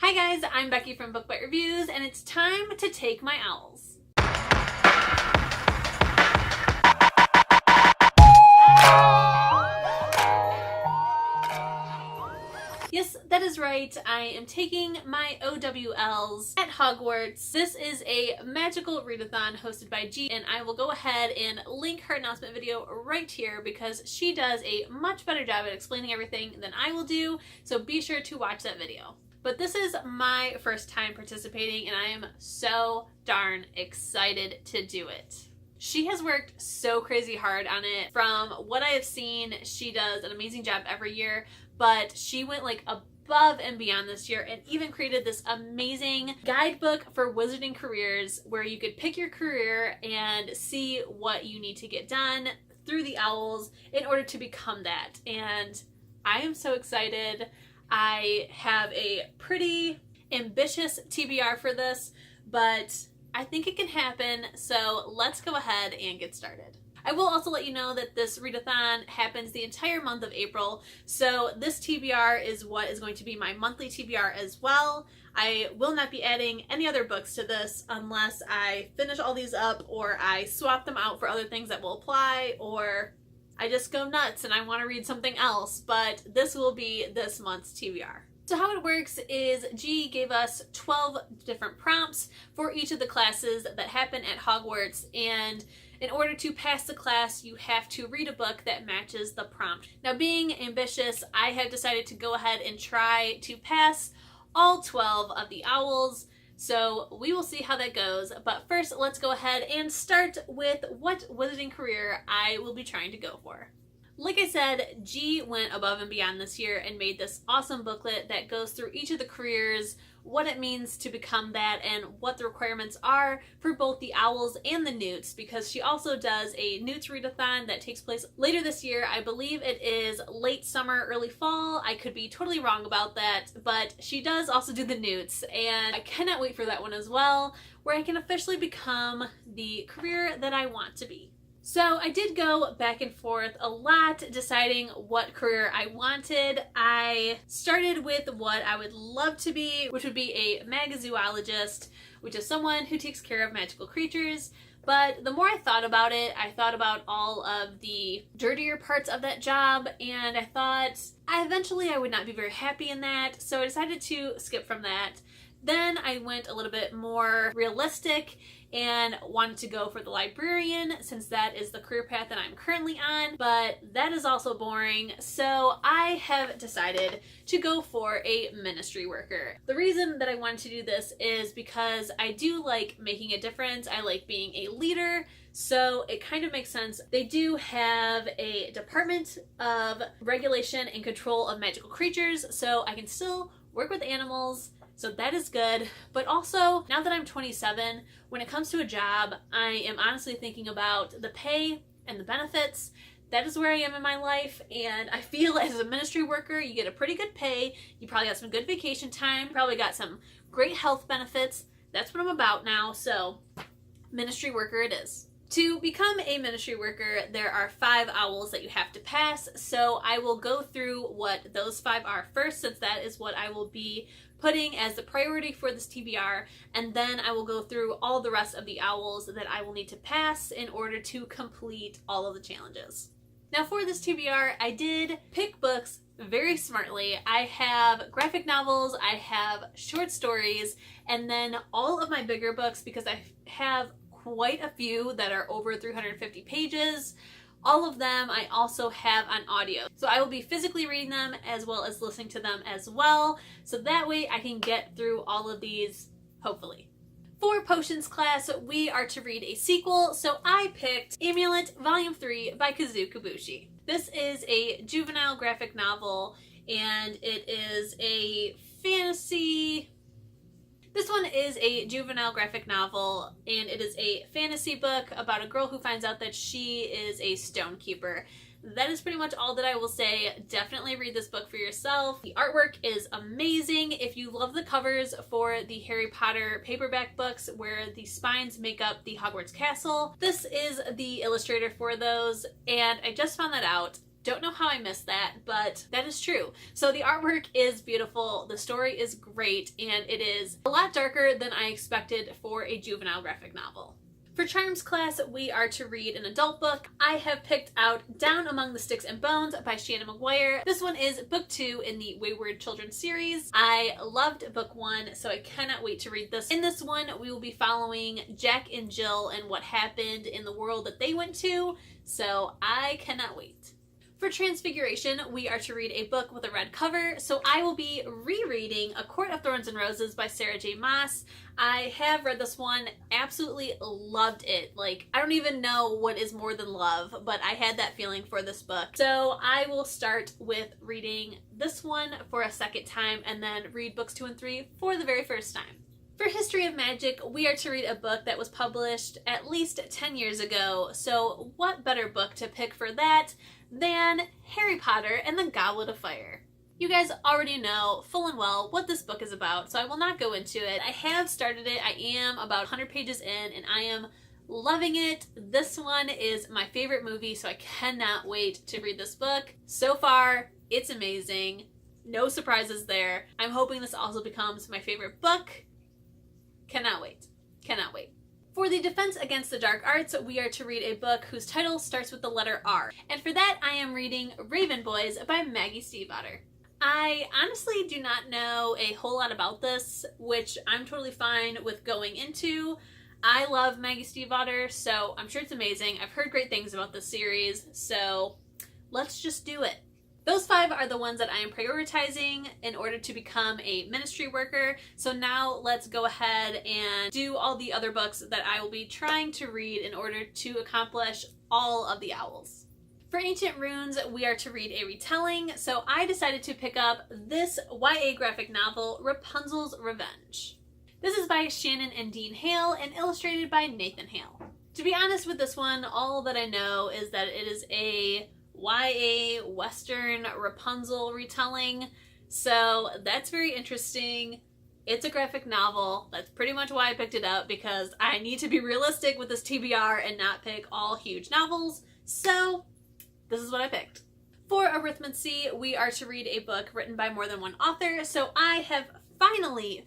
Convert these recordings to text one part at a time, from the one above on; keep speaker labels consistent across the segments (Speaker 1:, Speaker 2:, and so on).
Speaker 1: Hi guys, I'm Becky from Book Bite Reviews, and it's time to take my owls. Yes, that is right. I am taking my O.W.L.s at Hogwarts. This is a magical readathon hosted by G, and I will go ahead and link her announcement video right here because she does a much better job at explaining everything than I will do, so be sure to watch that video. But this is my first time participating, and I am so darn excited to do it. She has worked so crazy hard on it. From what I have seen, she does an amazing job every year, but she went like above and beyond this year and even created this amazing guidebook for wizarding careers where you could pick your career and see what you need to get done through the owls in order to become that. And I am so excited. I have a pretty ambitious TBR for this, but I think it can happen, so let's go ahead and get started. I will also let you know that this readathon happens the entire month of April, so this TBR is what is going to be my monthly TBR as well. I will not be adding any other books to this unless I finish all these up or I swap them out for other things that will apply, or I just go nuts and I want to read something else, but this will be this month's TBR. So how it works is G gave us 12 different prompts for each of the classes that happen at Hogwarts, and in order to pass the class, you have to read a book that matches the prompt. Now, being ambitious, I have decided to go ahead and try to pass all 12 of the owls. So we will see how that goes, but first let's go ahead and start with what wizarding career I will be trying to go for. Like I said, G went above and beyond this year and made this awesome booklet that goes through each of the careers, what it means to become that, and what the requirements are for both the owls and the newts, because she also does a newts readathon that takes place later this year. I believe it is late summer, early fall. I could be totally wrong about that, but she does also do the newts, and I cannot wait for that one as well, where I can officially become the career that I want to be. So I did go back and forth a lot deciding what career I wanted. I started with what I would love to be, which would be a magazoologist, which is someone who takes care of magical creatures. But the more I thought about it, I thought about all of the dirtier parts of that job, and I thought eventually I would not be very happy in that, so I decided to skip from that. Then I went a little bit more realistic and wanted to go for the librarian, since that is the career path that I'm currently on, but that is also boring, so I have decided to go for a ministry worker. The reason that I wanted to do this is because I do like making a difference. I like being a leader, so it kind of makes sense. They do have a department of regulation and control of magical creatures, so I can still work with animals. So that is good, but also now that I'm 27, when it comes to a job, I am honestly thinking about the pay and the benefits. That is where I am in my life, and I feel as a ministry worker, you get a pretty good pay, you probably got some good vacation time, probably got some great health benefits. That's what I'm about now, so ministry worker it is. To become a ministry worker, there are 5 owls that you have to pass, so I will go through what those 5 are first, since that is what I will be putting as the priority for this TBR, and then I will go through all the rest of the owls that I will need to pass in order to complete all of the challenges. Now for this TBR, I did pick books very smartly. I have graphic novels, I have short stories, and then all of my bigger books, because I have quite a few that are over 350 pages. All of them I also have on audio. So I will be physically reading them as well as listening to them as well. So that way I can get through all of these, hopefully. For Potions class, we are to read a sequel. So I picked Amulet Volume 3 by Kazu Kibushi. This is a juvenile graphic novel, and it is a fantasy... This one is a juvenile graphic novel, and it is a fantasy book about a girl who finds out that she is a stone keeper. That is pretty much all that I will say. Definitely read this book for yourself. The artwork is amazing. If you love the covers for the Harry Potter paperback books where the spines make up the Hogwarts castle, this is the illustrator for those, and I just found that out Don't know how I missed that, but that is true. So the artwork is beautiful, the story is great, and it is a lot darker than I expected for a juvenile graphic novel. For Charms class, we are to read an adult book. I have picked out Down Among the Sticks and Bones by Shannon McGuire. This one is book 2 in the Wayward Children series. I loved book 1, so I cannot wait to read this. In this one, we will be following Jack and Jill and what happened in the world that they went to, so I cannot wait. For Transfiguration, we are to read a book with a red cover, so I will be rereading A Court of Thorns and Roses by Sarah J. Maas. I have read this one, absolutely loved it. Like, I don't even know what is more than love, but I had that feeling for this book. So I will start with reading this one for a second time and then read books 2 and 3 for the very first time. For History of Magic, we are to read a book that was published at least 10 years ago, so what better book to pick for that than Harry Potter and the Goblet of Fire. You guys already know full and well what this book is about, so I will not go into it. I have started it. I am about 100 pages in, and I am loving it. This one is my favorite movie, so I cannot wait to read this book. So far, it's amazing. No surprises there. I'm hoping this also becomes my favorite book. Cannot wait. Cannot wait. For the Defense Against the Dark Arts, we are to read a book whose title starts with the letter R. And for that, I am reading Raven Boys by Maggie Stiefvater. I honestly do not know a whole lot about this, which I'm totally fine with going into. I love Maggie Stiefvater, so I'm sure it's amazing. I've heard great things about this series, so let's just do it. Those 5 are the ones that I am prioritizing in order to become a ministry worker. So now let's go ahead and do all the other books that I will be trying to read in order to accomplish all of the owls. For Ancient Runes, we are to read a retelling. So I decided to pick up this YA graphic novel, Rapunzel's Revenge. This is by Shannon and Dean Hale and illustrated by Nathan Hale. To be honest with this one, all that I know is that it is a YA Western Rapunzel retelling, so that's very interesting. It's a graphic novel. That's pretty much why I picked it up, because I need to be realistic with this TBR and not pick all huge novels, so this is what I picked. For Arithmancy, we are to read a book written by more than one author, so I have finally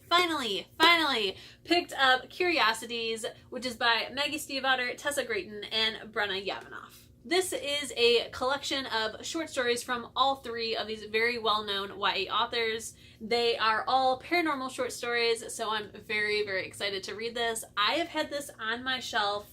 Speaker 1: picked up Curiosities, which is by Maggie Stiefvater, Tessa Grayton, and Brenna Yavanoff. This is a collection of short stories from all 3 of these very well-known YA authors. They are all paranormal short stories, so I'm very, very excited to read this. I have had this on my shelf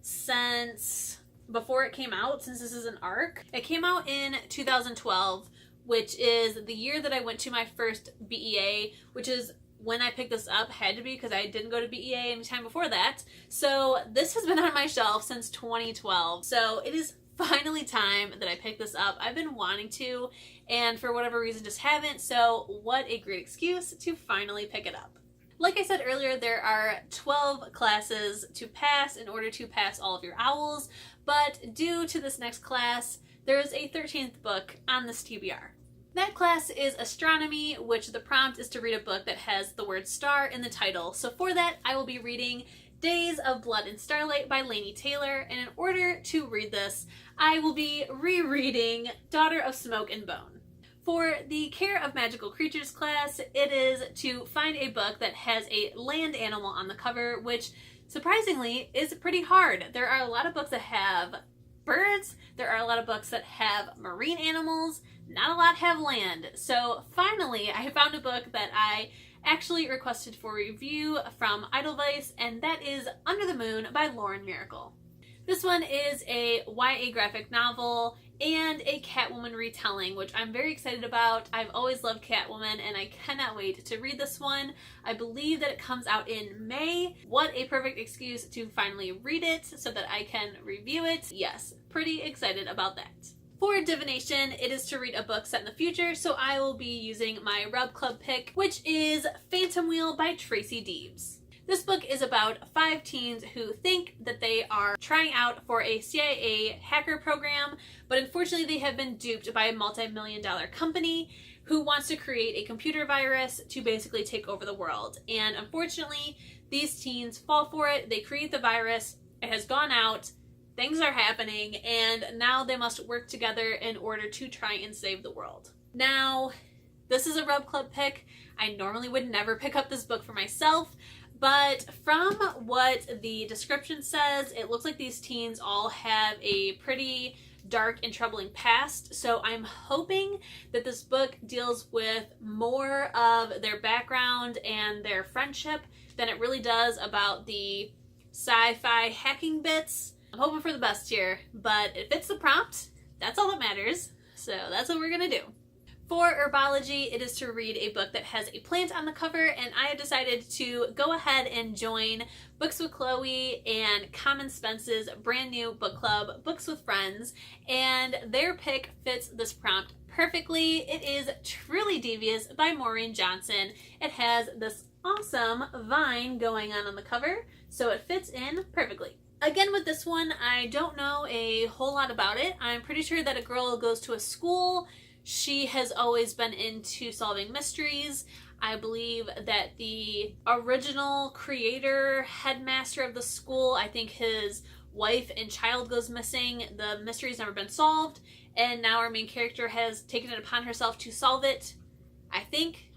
Speaker 1: since before it came out, since this is an ARC. It came out in 2012, which is the year that I went to my first BEA, which is when I picked this up, had to be because I didn't go to BEA anytime before that. So this has been on my shelf since 2012. So it is finally time that I pick this up. I've been wanting to, and for whatever reason just haven't, so what a great excuse to finally pick it up. Like I said earlier, there are 12 classes to pass in order to pass all of your owls, but due to this next class, there is a 13th book on this TBR. That class is Astronomy, which the prompt is to read a book that has the word star in the title. So for that, I will be reading Days of Blood and Starlight by Laini Taylor, and in order to read this, I will be rereading Daughter of Smoke and Bone. For the Care of Magical Creatures class, it is to find a book that has a land animal on the cover, which surprisingly is pretty hard. There are a lot of books that have birds, there are a lot of books that have marine animals, not a lot have land. So finally, I found a book that I actually requested for review from Edelweiss, and that is Under the Moon by Lauren Miracle. This one is a YA graphic novel and a Catwoman retelling, which I'm very excited about. I've always loved Catwoman, and I cannot wait to read this one. I believe that it comes out in May. What a perfect excuse to finally read it so that I can review it. Yes, pretty excited about that. For Divination, it is to read a book set in the future, so I will be using my Rub Club pick, which is Phantom Wheel by Tracy Deebs. This book is about 5 teens who think that they are trying out for a CIA hacker program, but unfortunately they have been duped by a multi-million-dollar company who wants to create a computer virus to basically take over the world. And unfortunately, these teens fall for it. They create the virus. It has gone out. things are happening, and now they must work together in order to try and save the world. Now, this is a Rub Club pick. I normally would never pick up this book for myself, but from what the description says, it looks like these teens all have a pretty dark and troubling past, so I'm hoping that this book deals with more of their background and their friendship than it really does about the sci-fi hacking bits. I'm hoping for the best here, but it fits the prompt. That's all that matters, so that's what we're gonna do. For herbology, it is to read a book that has a plant on the cover, and I have decided to go ahead and join Books with Chloe and Common Spence's brand new book club, Books with Friends, and their pick fits this prompt perfectly. It is Truly Devious by Maureen Johnson. It has this awesome vine going on the cover, so it fits in perfectly. Again, with this one, I don't know a whole lot about it. I'm pretty sure that a girl goes to a school. She has always been into solving mysteries. I believe that the original creator, headmaster of the school, I think his wife and child goes missing. The mystery's never been solved, and now our main character has taken it upon herself to solve it.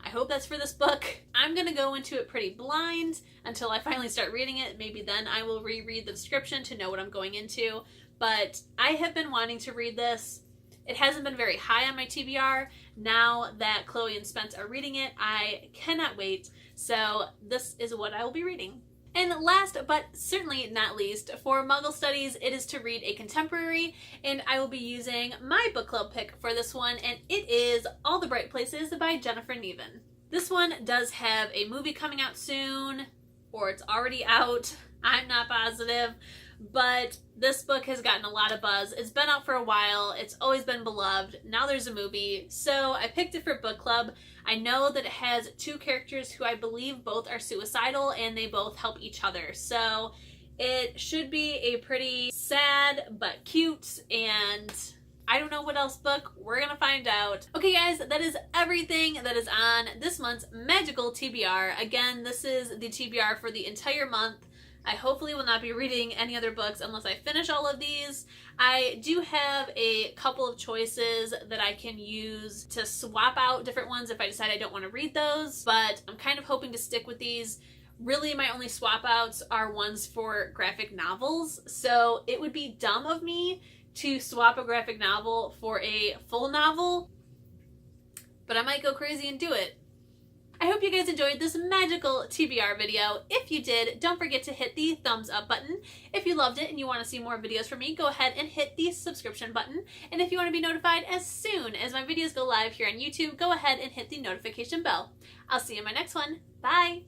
Speaker 1: I hope that's for this book. I'm gonna go into it pretty blind until I finally start reading it. Maybe then I will reread the description to know what I'm going into. But I have been wanting to read this. It hasn't been very high on my TBR. Now that Chloe and Spence are reading it, I cannot wait. So this is what I will be reading. And last but certainly not least, for Muggle Studies, it is to read a contemporary, and I will be using my book club pick for this one, and it is All the Bright Places by Jennifer Neven. This one does have a movie coming out soon, or it's already out. I'm not positive. But this book has gotten a lot of buzz. It's been out for a while. It's always been beloved. Now there's a movie. So I picked it for book club. I know that it has two characters who I believe both are suicidal, and they both help each other. So it should be a pretty sad but cute and I don't know what else book. We're gonna find out. Okay guys, that is everything that is on this month's magical TBR. Again, this is the TBR for the entire month. I hopefully will not be reading any other books unless I finish all of these. I do have a couple of choices that I can use to swap out different ones if I decide I don't want to read those, but I'm kind of hoping to stick with these. Really, my only swap outs are ones for graphic novels, so it would be dumb of me to swap a graphic novel for a full novel, but I might go crazy and do it. I hope you guys enjoyed this magical TBR video. If you did, don't forget to hit the thumbs up button. If you loved it and you want to see more videos from me, go ahead and hit the subscription button. And if you want to be notified as soon as my videos go live here on YouTube, go ahead and hit the notification bell. I'll see you in my next one. Bye!